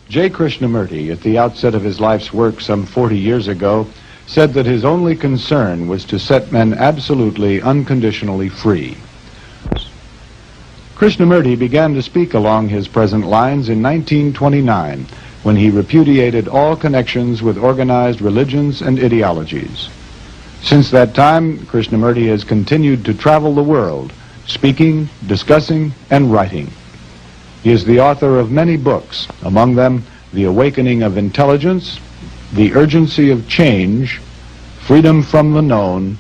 J. Krishnamurti, at the outset of his life's work some 40 years ago, said that his only concern was to set men absolutely, unconditionally free. Krishnamurti began to speak along his present lines in 1929, when he repudiated all connections with organized religions and ideologies. Since that time, Krishnamurti has continued to travel the world, speaking, discussing, and writing. He is the author of many books, among them The Awakening of Intelligence, The Urgency of Change, Freedom from the Known,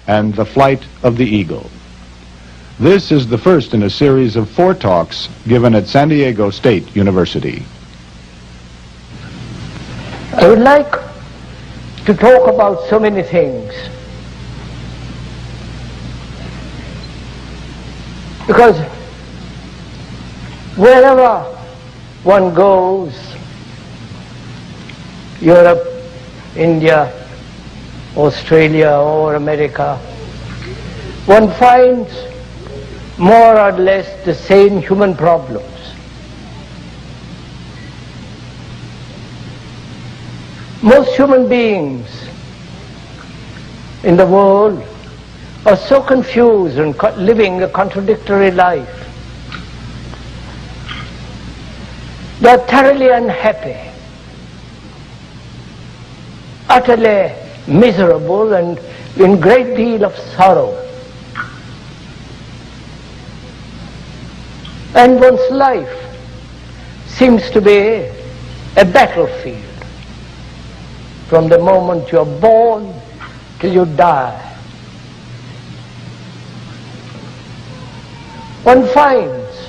and The Flight of the Eagle. This is the first in a series of 4 talks given at San Diego State University. I would like to talk about so many things, because wherever one goes, Europe, India, Australia or America, one finds more or less the same human problems. Most human beings in the world are so confused and living a contradictory life. They are thoroughly unhappy, utterly miserable, and in great deal of sorrow. And one's life seems to be a battlefield from the moment you're born till you die. One finds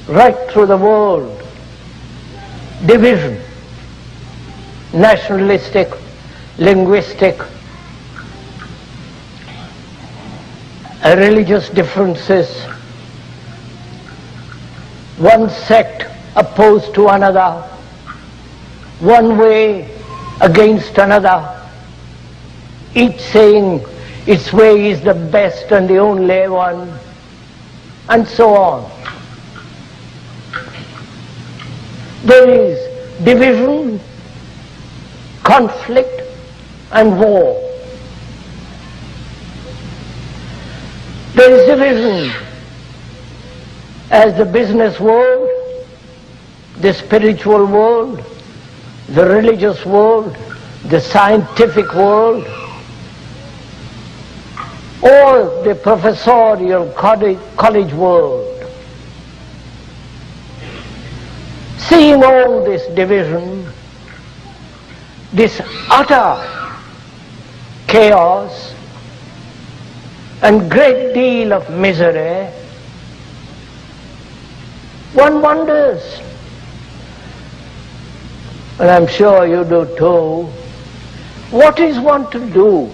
right through the world division, nationalistic, linguistic, religious differences, one sect opposed to another, one way against another, each saying its way is the best and the only one, and so on. There is division, conflict, and war. There is division as the business world, the spiritual world, the religious world, the scientific world, or the professorial college world. Seeing all this division, this utter chaos and great deal of misery, one wonders, and I'm sure you do too, what is one to do?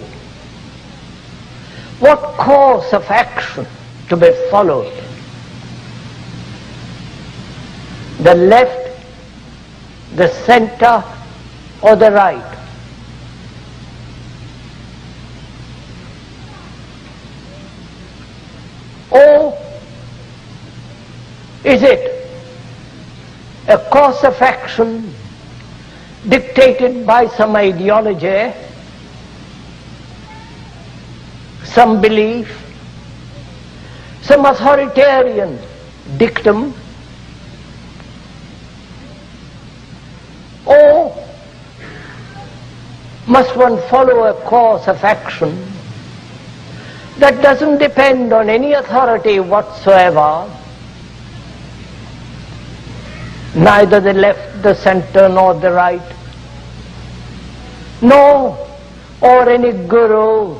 What course of action to be followed? The left, the center, or the right? Or is it a course of action dictated by some ideology, some belief, some authoritarian dictum, or must one follow a course of action that doesn't depend on any authority whatsoever, neither the left, the center, nor the right, or any guru,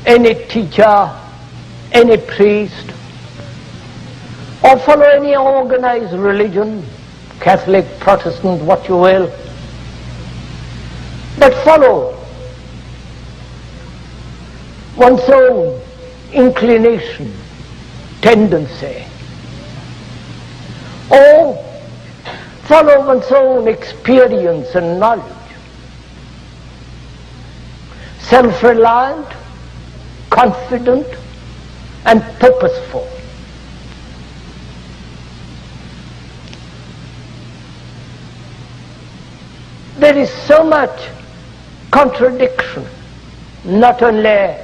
any teacher, any priest, or follow any organized religion, Catholic, Protestant, what you will, but follow one's own inclination, tendency, or follow one's own experience and knowledge. Self-reliant, confident, and purposeful. there is so much contradiction, not only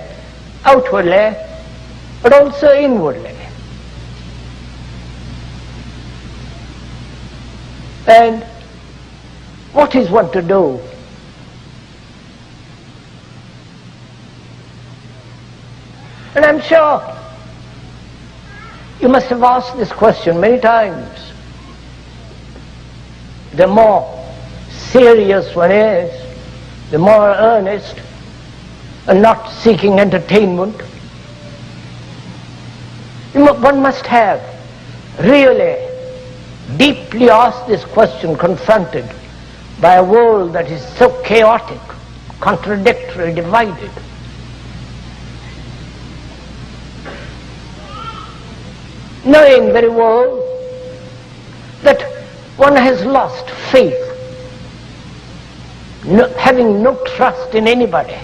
outwardly, but also inwardly. And what is one to do? And I'm sure you must have asked this question many times. The more serious one is, the more earnest, and not seeking entertainment, one must have really deeply asked this question, confronted by a world that is so chaotic, contradictory, divided. Knowing very well that one has lost faith, having no trust in anybody.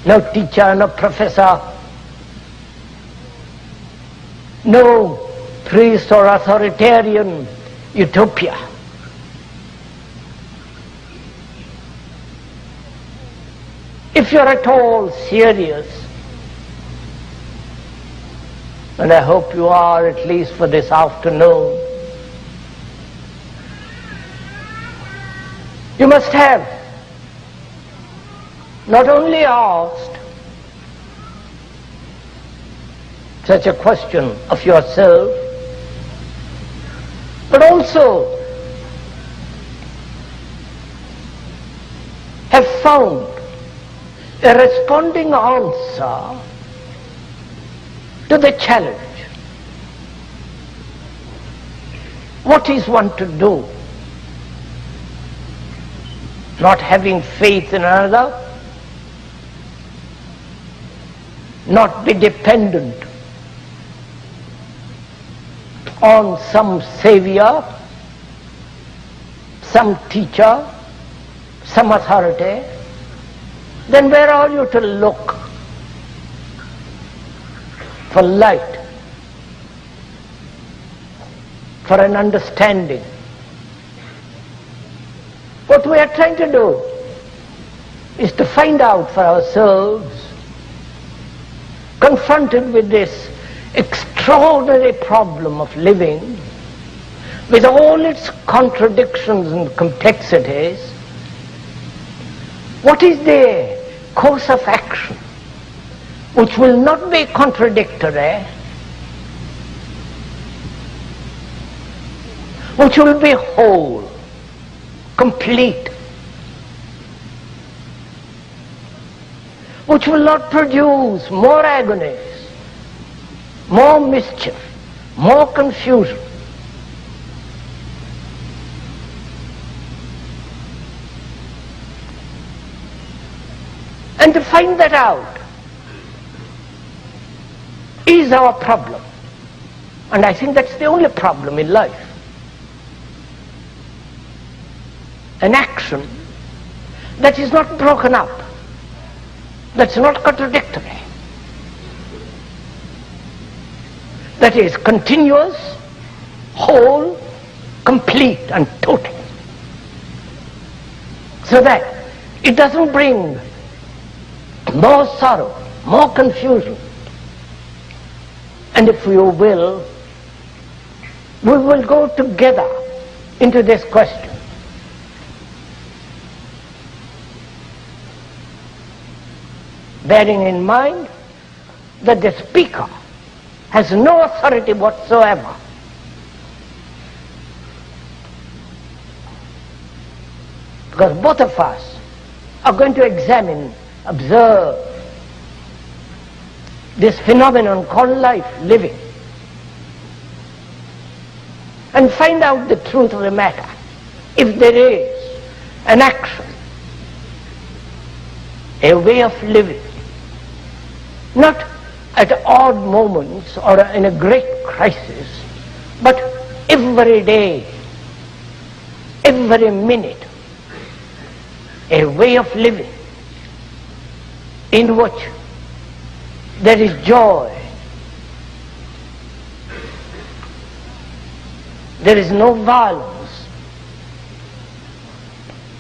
No teacher, no professor, no priest or authoritarian utopia. If you're at all serious, and I hope you are at least for this afternoon, you must have not only asked such a question of yourself, but also have found a responding answer to the challenge. What is one to do? Not having faith in another, not be dependent on some savior, some teacher, some authority, then where are you to look for light, for an understanding? What we are trying to do is to find out for ourselves, confronted with this extraordinary problem of living, with all its contradictions and complexities, what is the course of action which will not be contradictory, which will be whole, complete, which will not produce more agonies, more mischief, more confusion. And to find that out is our problem. And I think that's the only problem in life. An action that is not broken up, that's not contradictory, that is continuous, whole, complete and total, so that it doesn't bring more sorrow, more confusion. And if you will, we will go together into this question. Bearing in mind that the speaker has no authority whatsoever. Because both of us are going to examine, observe this phenomenon called life, living, and find out the truth of the matter. If there is an action, a way of living, not at odd moments or in a great crisis, but every day, every minute, a way of living in which there is joy, There is no violence,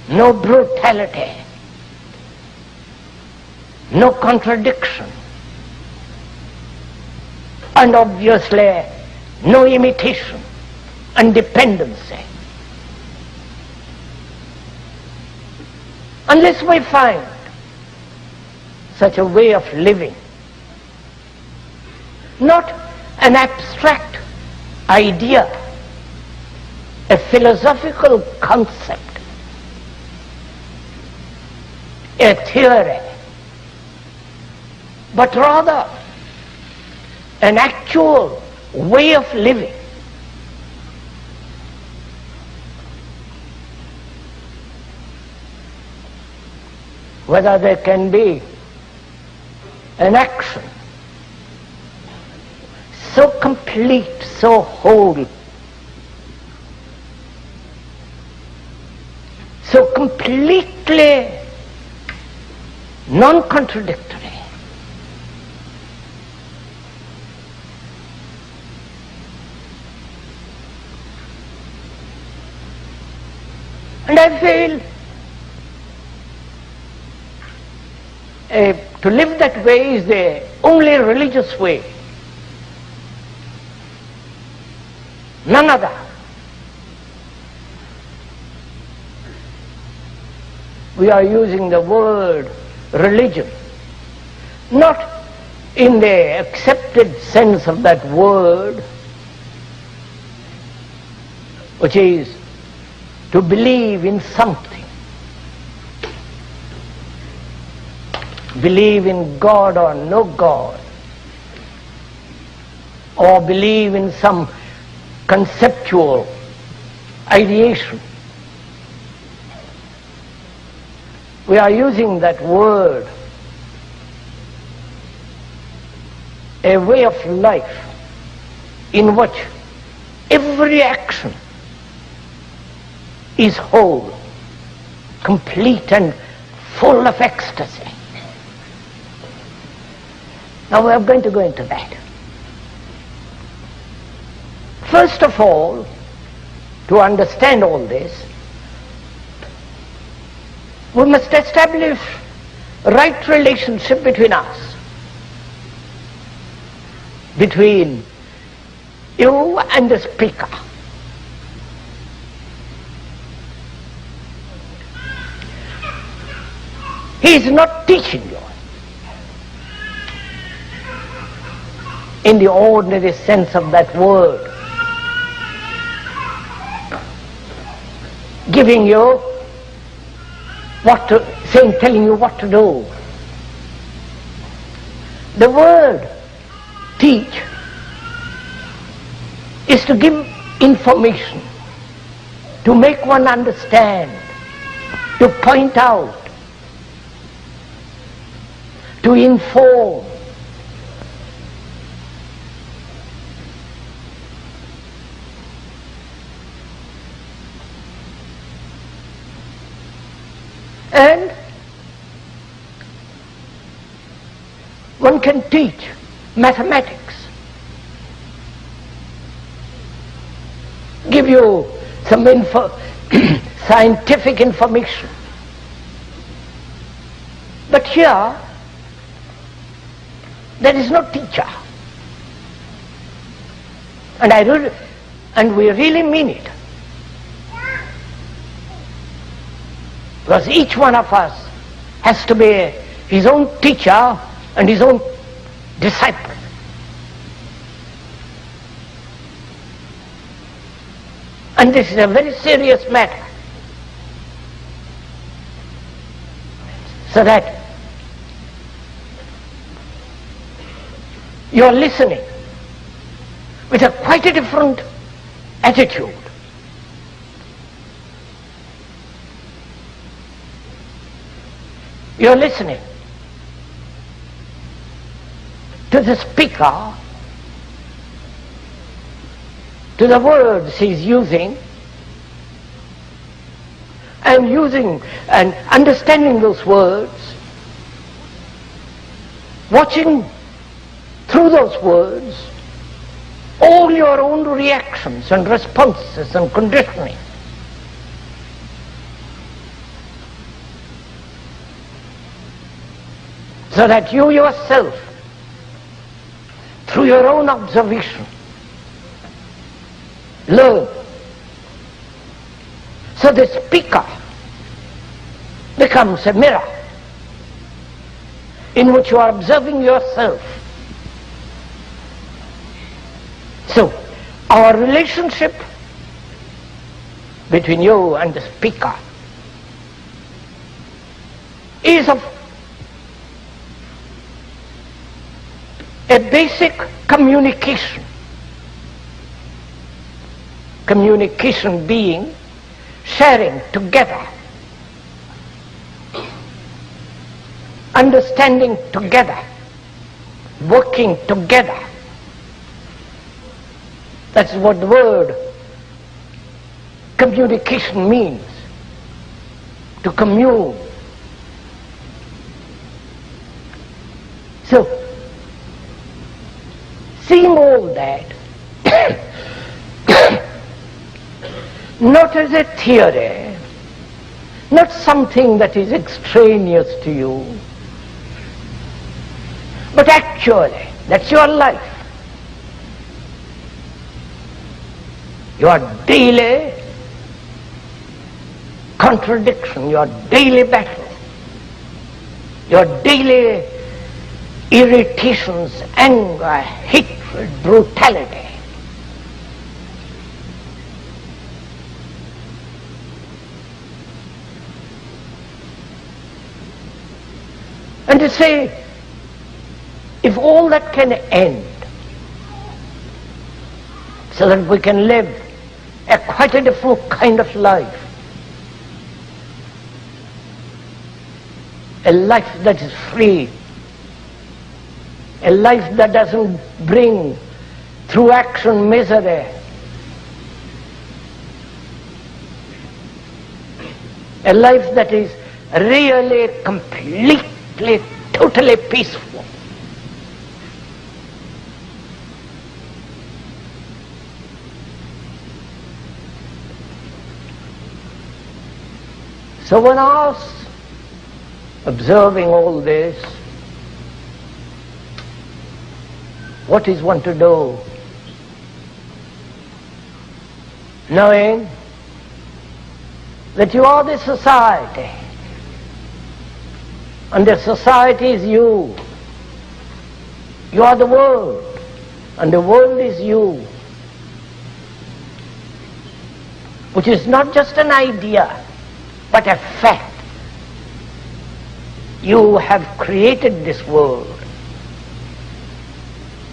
no brutality, no contradiction, and obviously no imitation and dependency. Unless we find such a way of living, not an abstract idea, a philosophical concept, a theory, but rather an actual way of living. Whether there can be an action so complete, so whole, so completely non-contradictory, and I feel to live that way is the only religious way. None other. We are using the word religion, not in the accepted sense of that word, which is to believe in something. Believe in God or no God, or believe in some conceptual ideation. We are using that word, a way of life in which every action is whole, complete and full of ecstasy. Now we are going to go into that. First of all, to understand all this, we must establish a right relationship between us, between you and the speaker. He is not teaching you in the ordinary sense of that word, giving you what to say, telling you what to do. The word teach is to give information, to make one understand, to point out, to inform. And one can teach mathematics, give you some scientific information. But here, there is no teacher. And we really mean it. Because each one of us has to be his own teacher and his own disciple. And this is a very serious matter. So that you're listening with quite a different attitude. You're listening to the speaker, to the words he's using, and understanding those words, watching through those words, all your own reactions and responses and conditioning. So that you yourself, through your own observation, learn. So the speaker becomes a mirror in which you are observing yourself. So our relationship between you and the speaker is of a basic communication. Communication being sharing together, understanding together, working together. That's what the word communication means, to commune. So, seeing all that, not as a theory, not something that is extraneous to you, but actually, that's your life. Your daily contradiction, your daily battle, your daily irritations, anger, hatred, brutality. And to say, if all that can end, so that we can live a quite a different kind of life, a life that is free, a life that doesn't bring through action misery, a life that is really, completely, totally peaceful. So when asked, observing all this, what is one to do? Knowing that you are the society, and the society is you. You are the world, and the world is you. Which is not just an idea, but a fact. You have created this world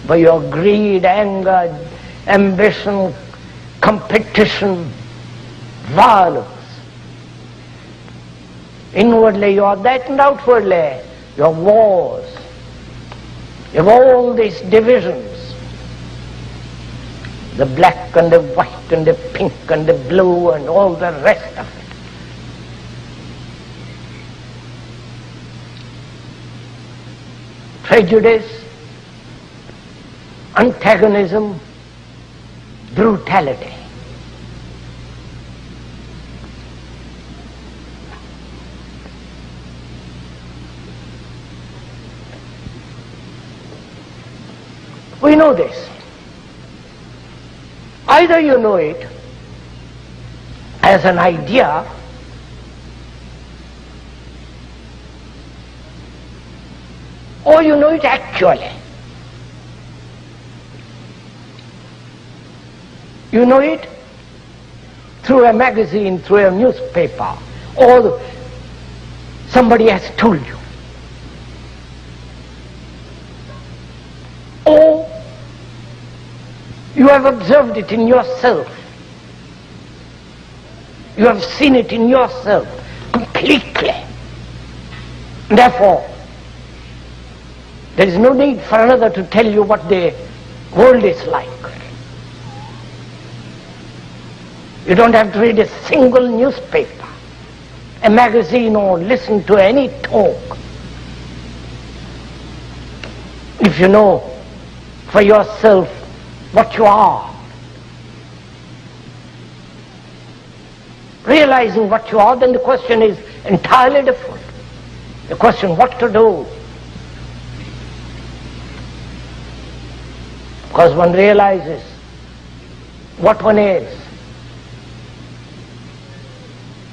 by your greed, anger, ambition, competition, violence. Inwardly you are that, and outwardly your wars. You have all these divisions, the black and the white and the pink and the blue and all the rest of it. Prejudice, antagonism, brutality. We know this. Either you know it as an idea, or you know it actually. You know it through a magazine, through a newspaper, or somebody has told you. Or you have observed it in yourself. You have seen it in yourself completely. Therefore, there is no need for another to tell you what the world is like. You don't have to read a single newspaper, a magazine, or listen to any talk. If you know for yourself what you are. Realizing what you are, then the question is entirely different. The question what to do. Because one realizes what one is.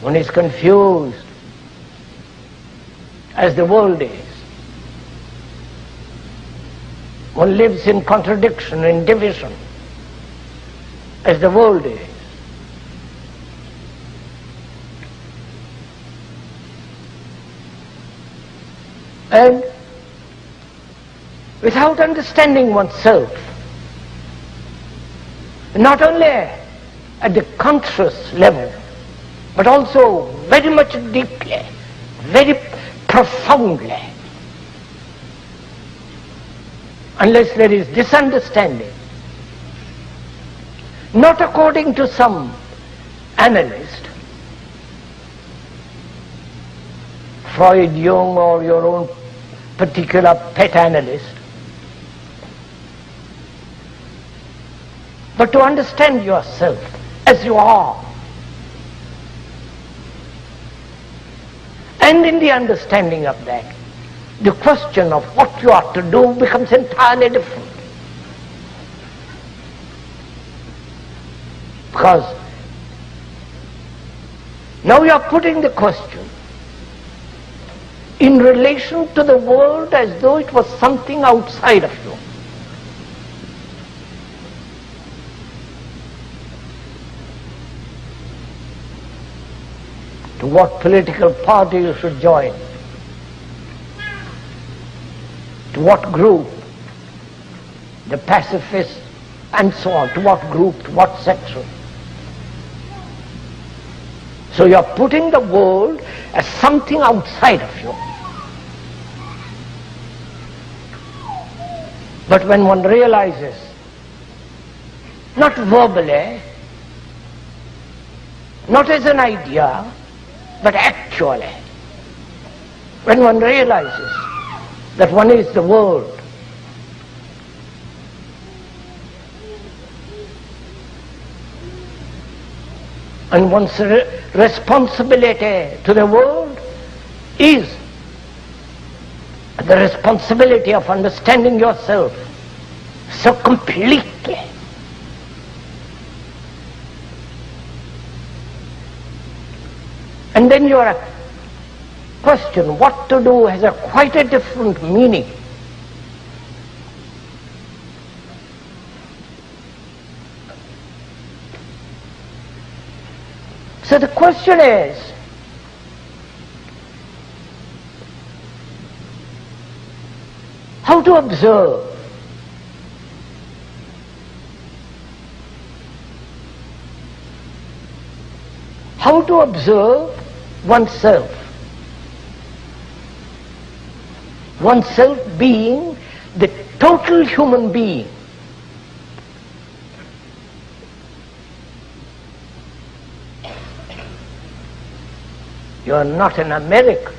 One is confused as the world is. One lives in contradiction, in division, as the world is. And without understanding oneself, not only at the conscious level, but also very much deeply, very profoundly, unless there is this understanding, not according to some analyst, Freud, Jung, or your own particular pet analyst, but to understand yourself as you are. And in the understanding of that, the question of what you are to do becomes entirely different. Because now you are putting the question in relation to the world as though it was something outside of you. To what political party you should join, to what group, the pacifists and so on, to what group, to what section. So you are putting the world as something outside of you. But when one realizes, not verbally, not as an idea, but actually, when one realizes that one is the world, and one's responsibility to the world is the responsibility of understanding yourself so completely. And then your question, what to do, has a quite a different meaning. So the question is, how to observe. How to observe oneself. Oneself being the total human being. You are not an American,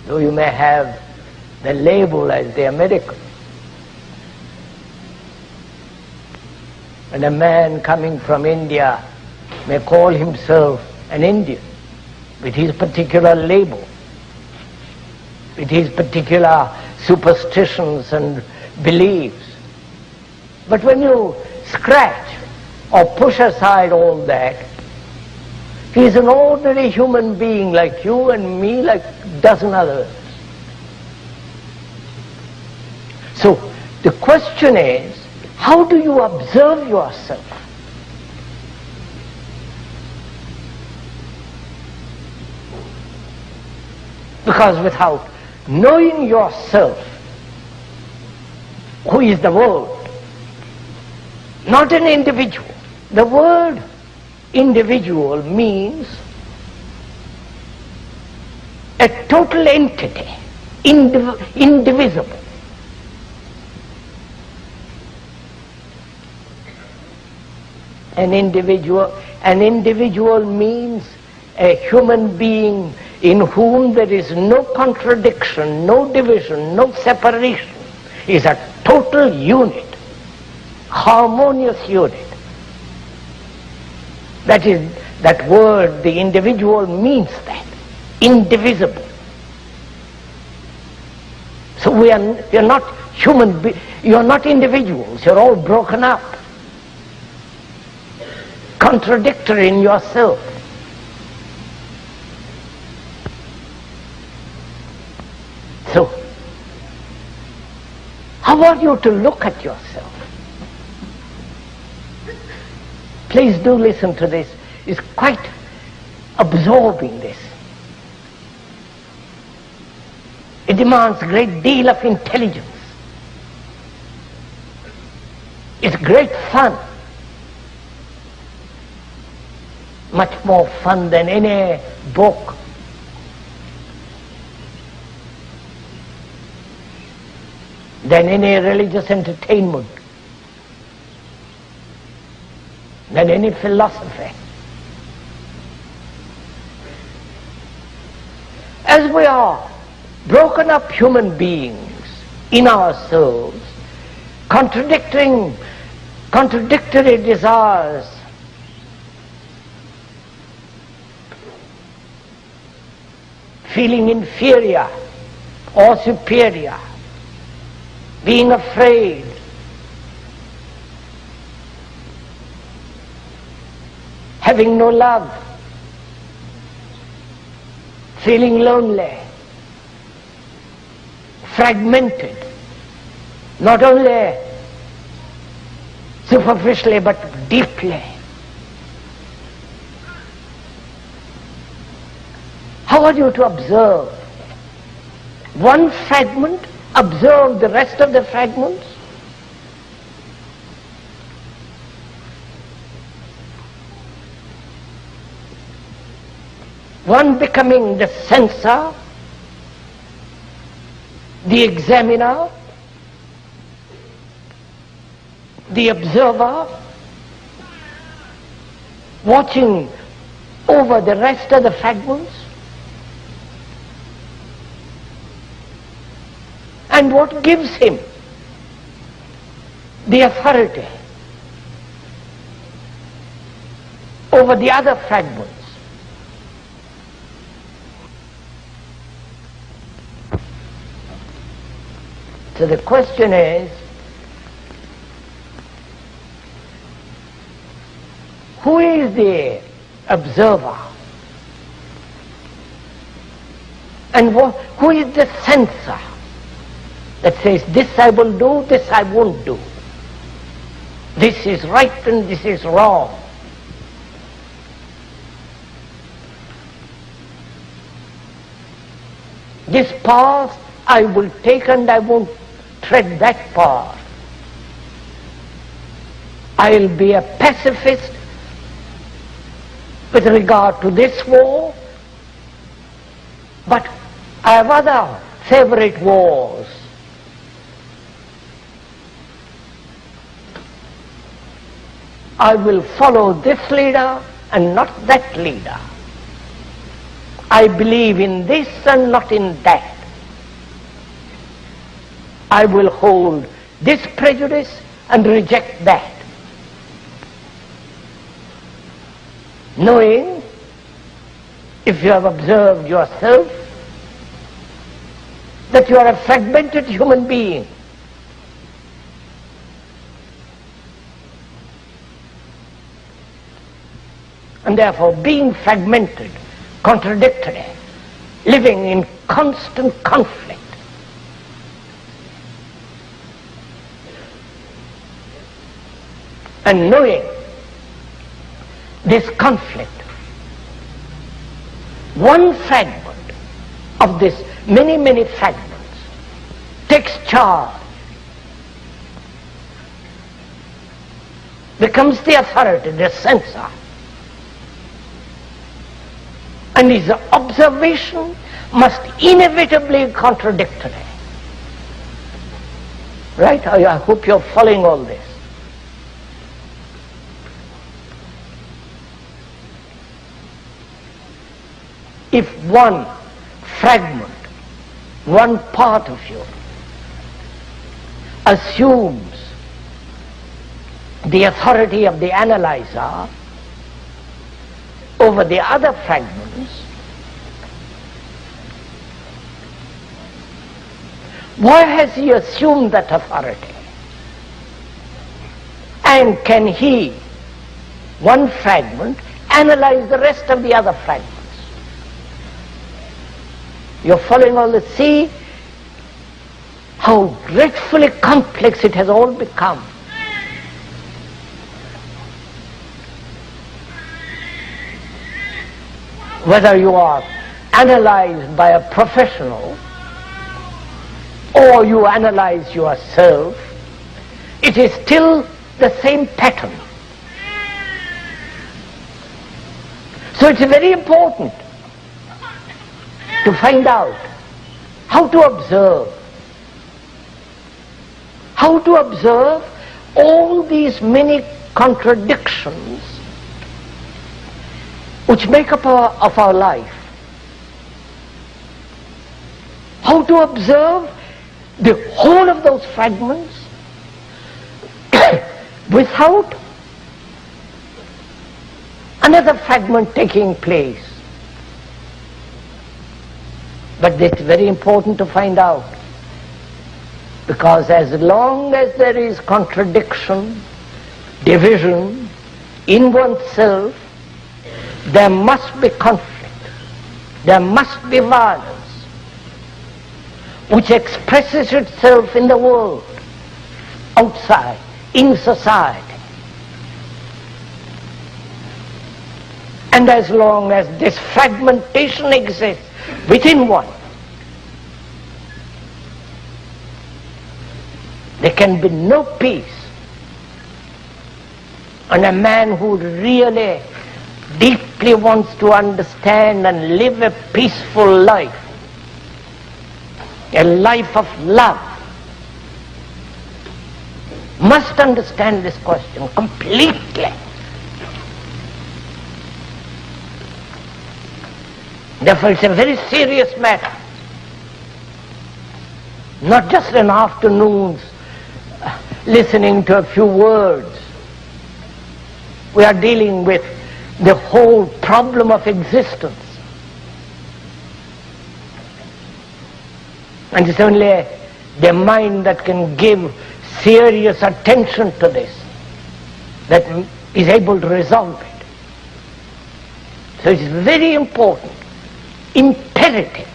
though you may have the label as the American. And a man coming from India may call himself an Indian with his particular label, with his particular superstitions and beliefs. But when you scratch or push aside all that, he is an ordinary human being like you and me, like a dozen others. So the question is, how do you observe yourself? Because without knowing yourself, who is the world, not an individual. The word individual means a total entity, indivisible. An individual means a human being in whom there is no contradiction, no division, no separation, is a total unit. harmonious unit. That word, the individual, means that, indivisible. So we are not you are not individuals, you're all broken up, contradictory in yourself. So, how are you to look at yourself? Please do listen to this. It's quite absorbing, this. It demands a great deal of intelligence. It's great fun. Much more fun than any book. Than any religious entertainment. Than any philosophy. As we are broken up human beings in ourselves, contradictory desires, feeling inferior or superior, being afraid, having no love, feeling lonely, fragmented, not only superficially but deeply. How are you to observe? One fragment, observe the rest of the fragments? One becoming the censor, the examiner, the observer, watching over the rest of the fragments. And what gives him the authority over the other fragments? So the question is, who is the observer? And who is the censor that says, this I will do, this I won't do. This is right and this is wrong. This path I will take and I won't tread that path. I'll be a pacifist with regard to this war, but I have other favorite wars. I will follow this leader and not that leader. I believe in this and not in that. I will hold this prejudice and reject that. Knowing, if you have observed yourself, that you are a fragmented human being. And therefore, being fragmented, contradictory, living in constant conflict, and knowing this conflict, one fragment of this many, many fragments takes charge, becomes the authority, the censor, and his observation must inevitably be contradictory. Right? I hope you're following all this. If one fragment, one part of you assumes the authority of the analyzer over the other fragments, why has he assumed that authority? And can he, one fragment, analyze the rest of the other fragments? You're following all this. See how dreadfully complex it has all become. Whether you are analyzed by a professional or you analyze yourself, it is still the same pattern. So it's very important to find out how to observe all these many contradictions which make up our life. How to observe the whole of those fragments without another fragment taking place. But it's very important to find out, because as long as there is contradiction, division in oneself, there must be conflict, there must be violence, which expresses itself in the world, outside, in society. And as long as this fragmentation exists within one, there can be no peace. And a man who really deeply wants to understand and live a peaceful life, a life of love, must understand this question completely. Therefore it's a very serious matter. Not just in afternoons listening to a few words. We are dealing with the whole problem of existence. And it's only the mind that can give serious attention to this that is able to resolve it. So it's very important, imperative,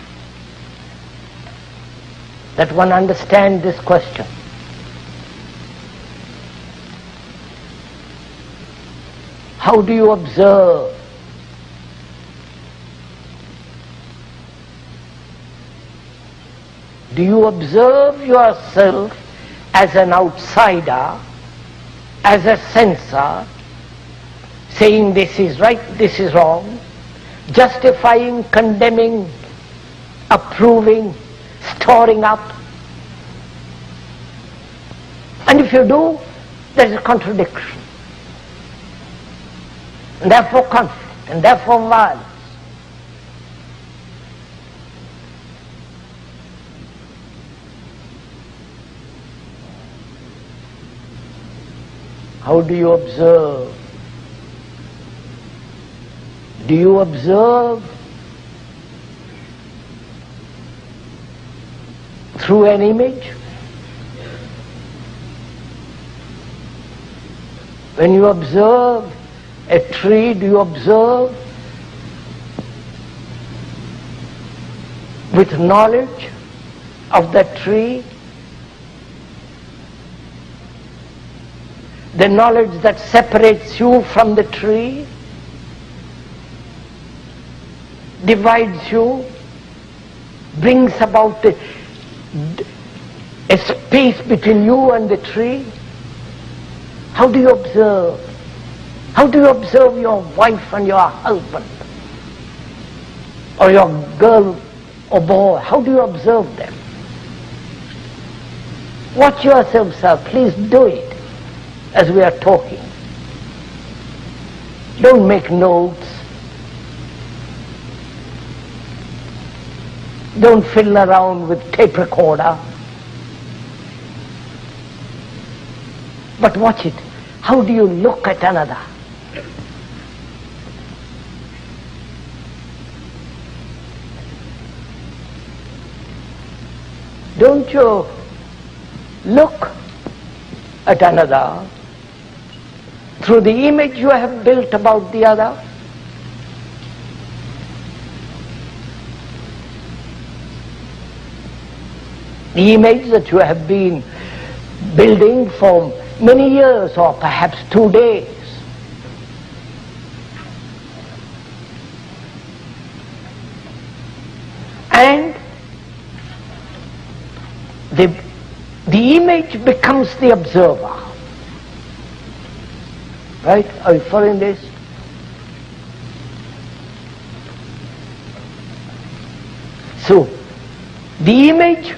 that one understand this question. How do you observe? Do you observe yourself as an outsider, as a censor, saying this is right, this is wrong, justifying, condemning, approving, storing up? And if you do, there is a contradiction, and therefore conflict, and therefore violence. How do you observe? Do you observe through an image? When you observe a tree, do you observe with knowledge of that tree? The knowledge that separates you from the tree, divides you, brings about a space between you and the tree. How do you observe? How do you observe your wife and your husband, or your girl or boy? How do you observe them? Watch yourself, sir. Please do it as we are talking. Don't make notes. Don't fiddle around with tape recorder. But watch it. how do you look at another? Don't you look at another through the image you have built about the other? The image that you have been building for many years or perhaps 2 days. And the image becomes the observer. Right? Are you following this? So, the image,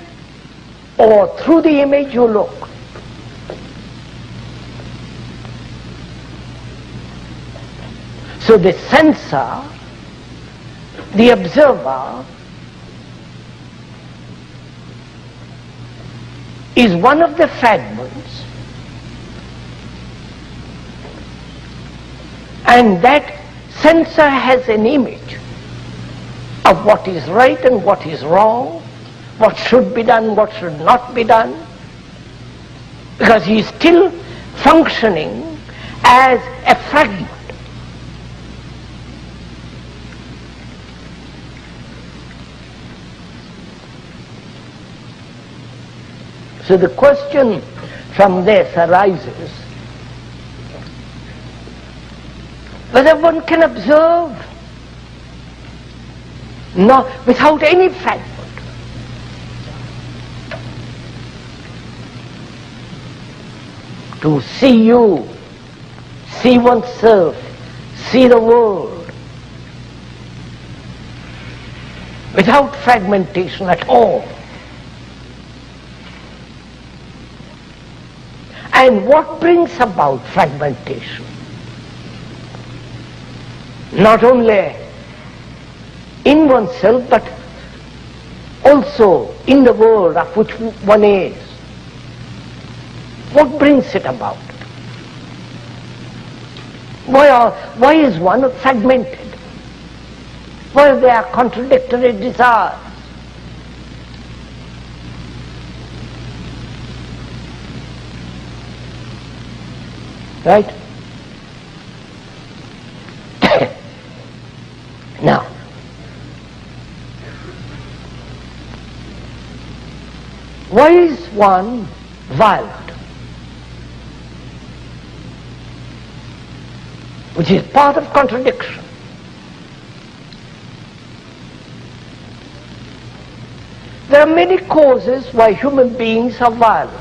or through the image you look. So the censor, the observer, is one of the fragments, and that censor has an image of what is right and what is wrong, what should be done, what should not be done, because he is still functioning as a fragment. So the question from this arises whether one can observe without any fragment. To see you, see oneself, see the world, without fragmentation at all. And what brings about fragmentation? Not only in oneself, but also in the world of which one is. What brings it about? Why is one fragmented? Why are there contradictory desires? Right? Now, why is one violent? Which is part of contradiction. There are many causes why human beings are violent.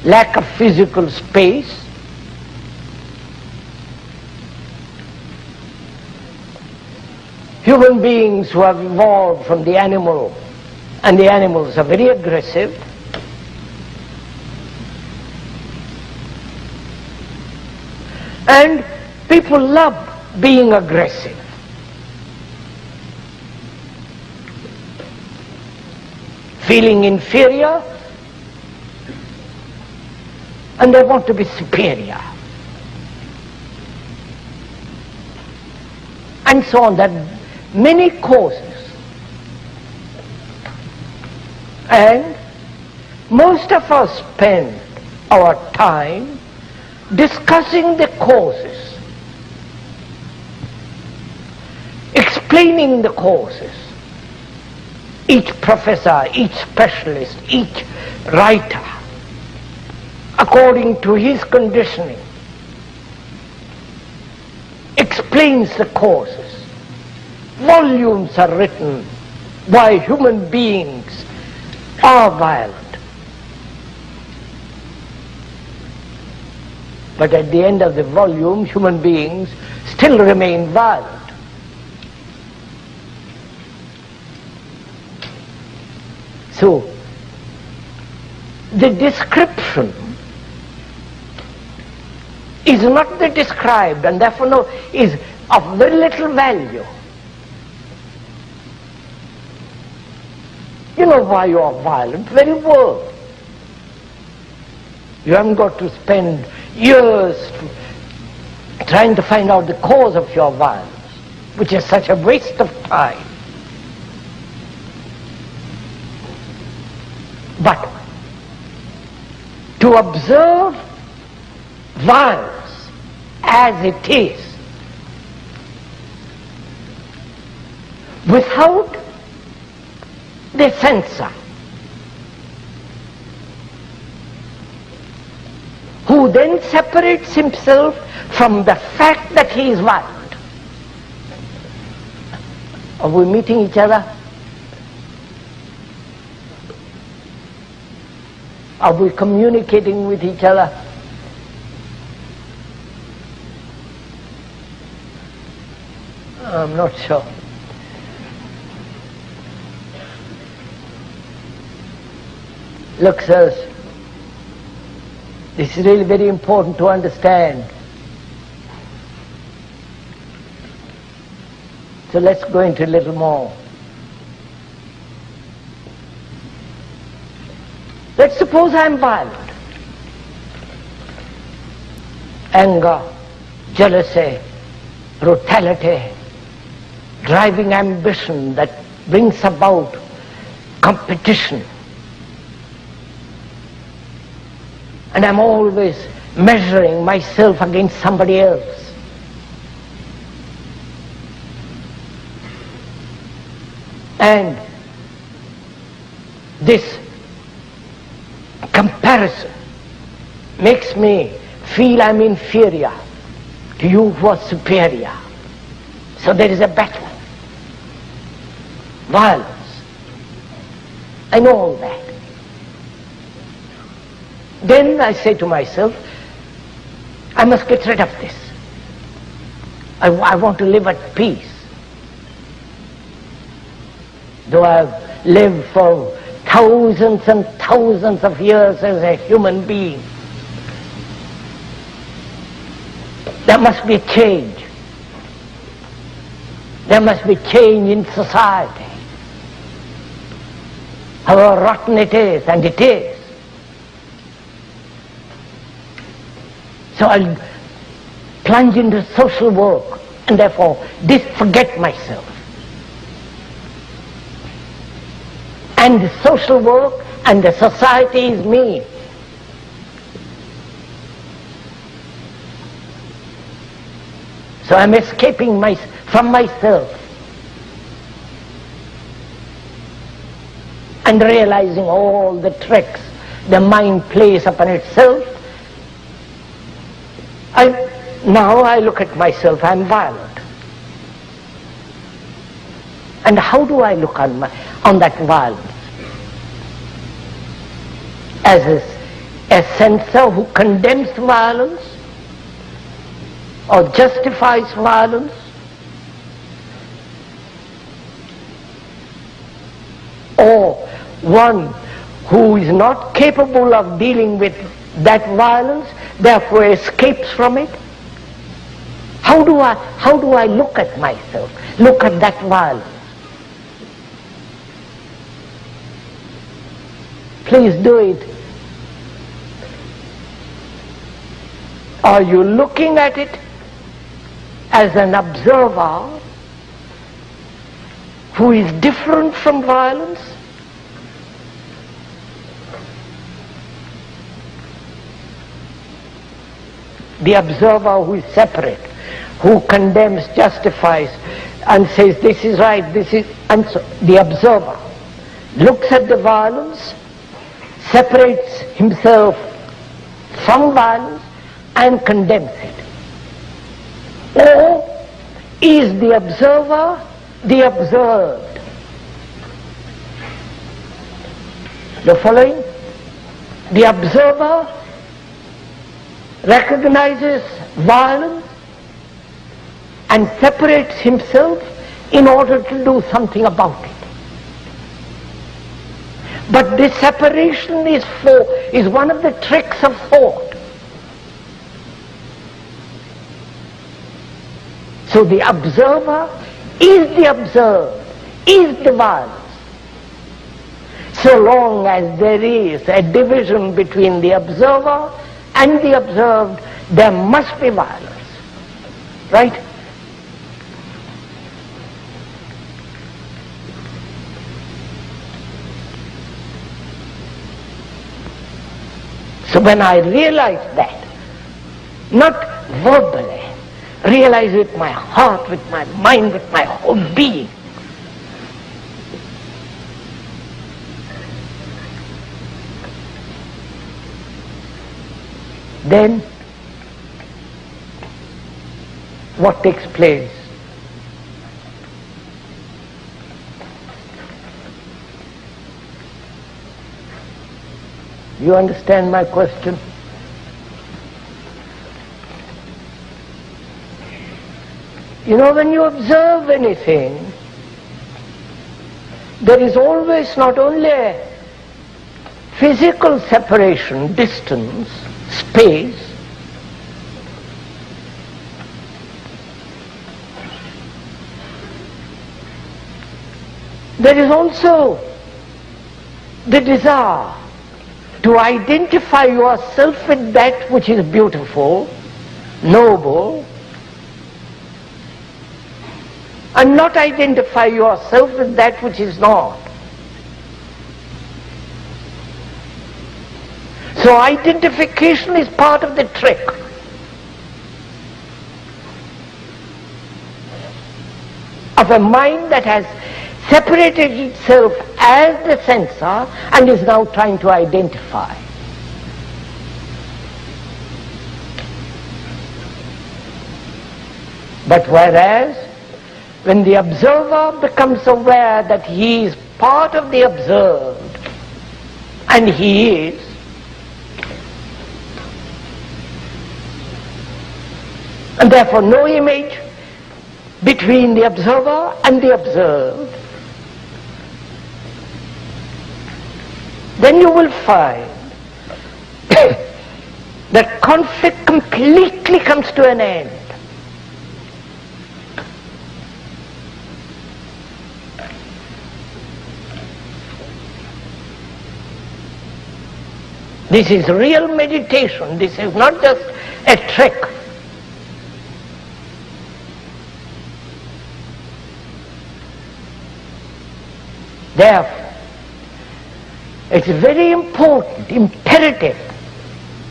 Lack of physical space, human beings who have evolved from the animal, and the animals are very aggressive, and people love being aggressive. Feeling inferior, and they want to be superior. And so on. There are many causes. And most of us spend our time discussing the causes, explaining the causes. Each professor, each specialist, each writer, according to his conditioning, explains the causes. Volumes are written why human beings are violent. But at the end of the volume, human beings still remain violent. So, the description is not the described, and therefore is of very little value. You know why you are violent very well. You haven't got to spend years trying to find out the cause of your violence, which is such a waste of time. But to observe violence as it is, without the censor, who then separates himself from the fact that he is violent. Are we meeting each other? Are we communicating with each other? I'm not sure. Look, sirs, this is really very important to understand. So let's go into a little more. Let's suppose I'm violent. Anger, jealousy, brutality, driving ambition that brings about competition. And I'm always measuring myself against somebody else. And this comparison makes me feel I'm inferior to you who are superior. So there is a battle. Violence. I know all that. Then I say to myself, I must get rid of this. I want to live at peace. Though I've lived for thousands and thousands of years as a human being, there must be a change. There must be change in society. However rotten it is, and it is. So I'll plunge into social work and therefore forget myself. And the social work and the society is me. So I'm escaping from myself and realizing all the tricks the mind plays upon itself. Now I look at myself, I'm violent. And how do I look on that violence? As a censor who condemns violence or justifies violence, or one who is not capable of dealing with that violence, therefore escapes from it? How do I look at myself, look at that violence? Please do it. Are you looking at it as an observer who is different from violence? The observer who is separate, who condemns, justifies, and says this is right, this is, and so the observer looks at the violence, separates himself from violence and condemns it. Or is the observer the observed? The following? The observer recognizes violence and separates himself in order to do something about it. But this separation is one of the tricks of thought. So the observer is the observed, is the violence. so long as there is a division between the observer and the observed, there must be violence. Right? So when I realize that, not verbally, realize with my heart, with my mind, with my whole being, then what takes place? You understand my question? You know, when you observe anything, there is always not only a physical separation, distance, space, there is also the desire to identify yourself with that which is beautiful, noble, and not identify yourself with that which is not. So identification is part of the trick. Of a mind that has separated itself as the sensor and is now trying to identify. But whereas when the observer becomes aware that he is part of the observed, and he is, and therefore no image between the observer and the observed, then you will find that conflict completely comes to an end. This is real meditation. This is not just a trick. Therefore, it's very important, imperative,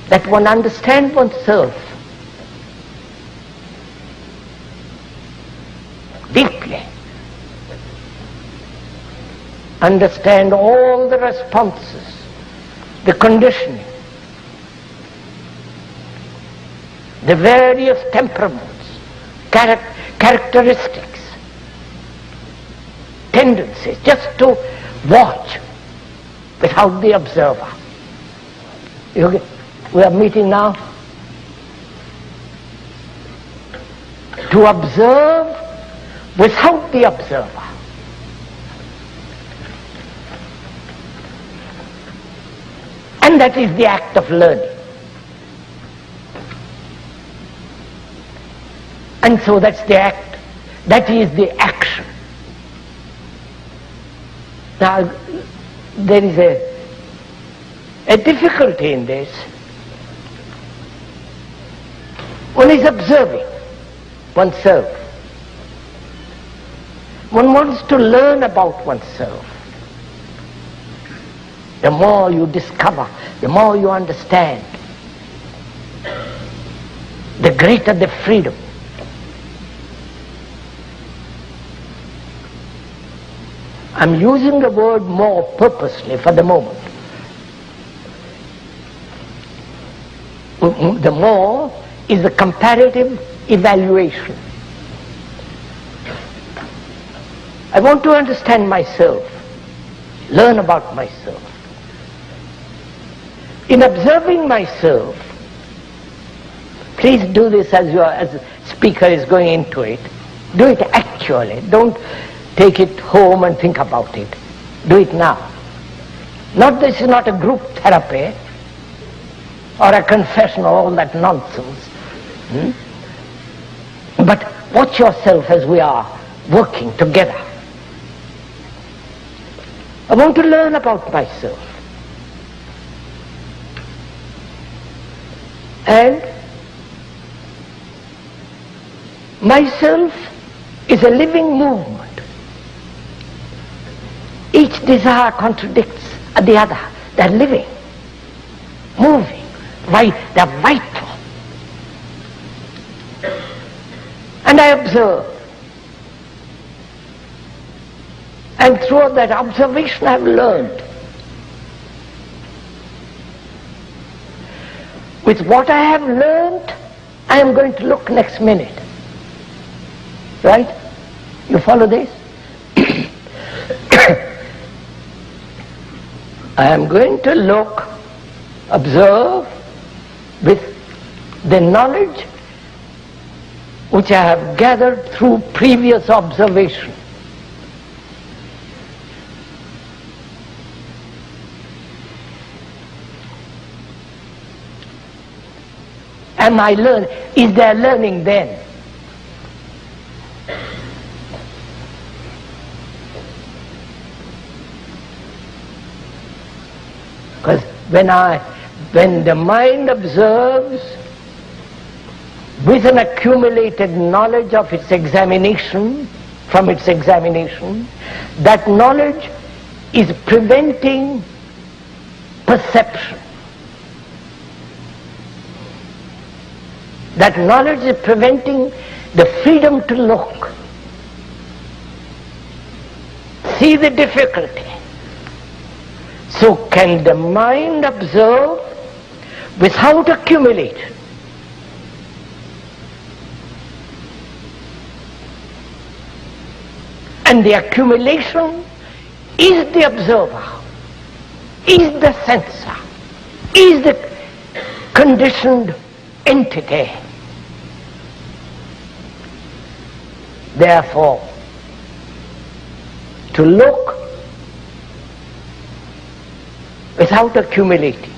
that one understand oneself deeply. Understand all the responses, the conditioning, the various temperaments, characteristics, tendencies, just to watch without the observer. We are meeting now to observe without the observer. And that is the act of learning. And so that's the act, that is the action. Now, there is a difficulty in this. One is observing oneself. One wants to learn about oneself. The more you discover, the more you understand, the greater the freedom. I'm using the word more purposely for the moment. The more is the comparative evaluation. I want to understand myself, learn about myself. In observing myself, please do this as the speaker is going into it. Do it actually. Don't take it home and think about it. Do it now. This is not a group therapy or a confession or all that nonsense. But watch yourself as we are working together. I want to learn about myself. And myself is a living movement. Each desire contradicts the other. They're living, moving, they're vital. And I observe. And through that observation I've learned. With what I have learned, I am going to look next minute. Right? You follow this? I am going to look, observe with the knowledge which I have gathered through previous observation. Am I learning? Is there learning then? Because when the mind observes with an accumulated knowledge of its examination, from its examination, that knowledge is preventing perception. That knowledge is preventing the freedom to look, see the difficulty. So can the mind observe without accumulation? And the accumulation is the observer, is the sensor, is the conditioned entity. Therefore, to look without accumulating,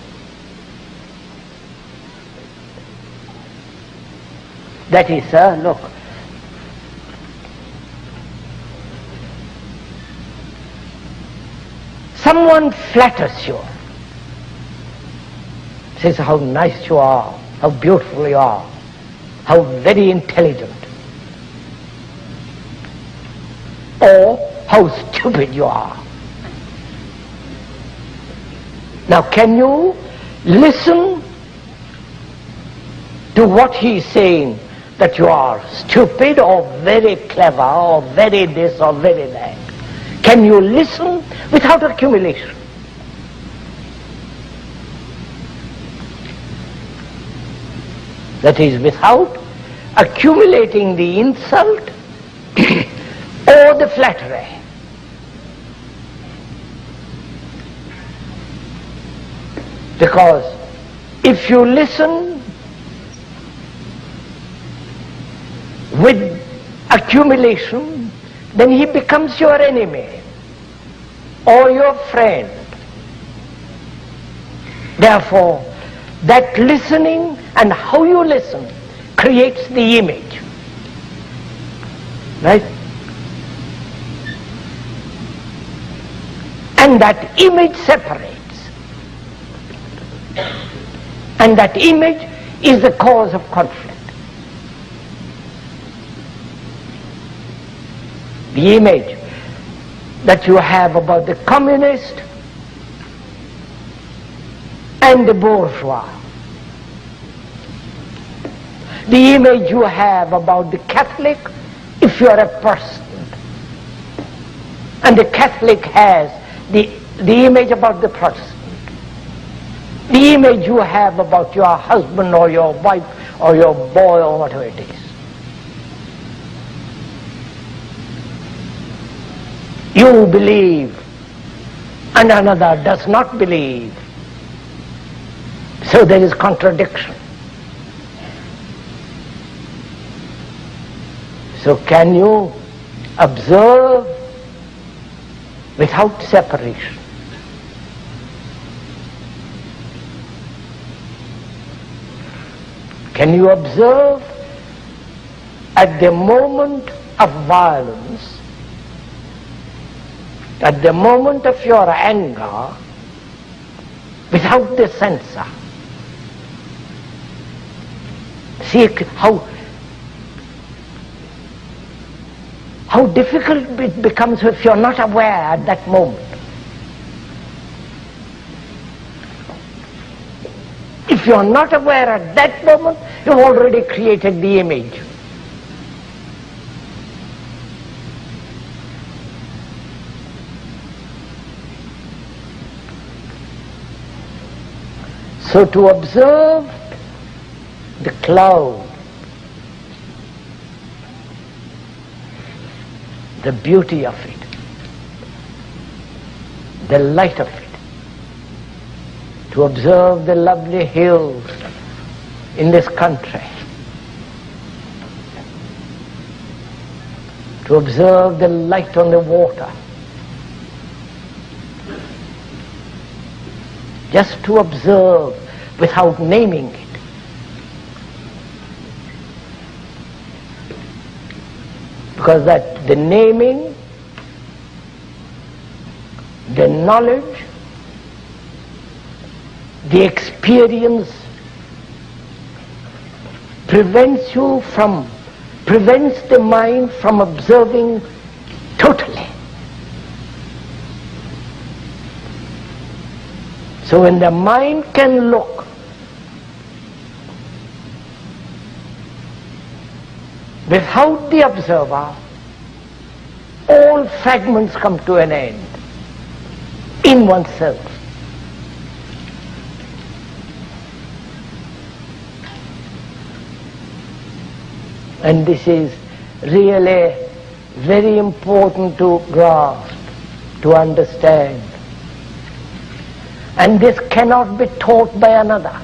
that is, look, someone flatters you, says how nice you are, how beautiful you are, how very intelligent, or how stupid you are. Now can you listen to what he is saying, that you are stupid or very clever or very this or very that? Can you listen without accumulation? That is, without accumulating the insult or the flattery. Because if you listen with accumulation, then he becomes your enemy or your friend. Therefore, that listening and how you listen creates the image. Right? And that image separates. And that image is the cause of conflict. The image that you have about the communist and the bourgeois. The image you have about the Catholic, if you are a person. And the Catholic has the image about the Protestant. The image you have about your husband or your wife or your boy or whatever it is. You believe and another does not believe. So there is contradiction. So can you observe without separation? Can you observe at the moment of violence At the moment of your anger, without the censor, see how difficult it becomes if you're not aware at that moment. If you're not aware at that moment, you've already created the image. So to observe the cloud, the beauty of it, the light of it, to observe the lovely hills in this country, to observe the light on the water, just to observe without naming it. Because that the naming, the knowledge, the experience prevents the mind from observing totally. So when the mind can look without the observer, all fragments come to an end in oneself. And this is really very important to grasp, to understand. And this cannot be taught by another.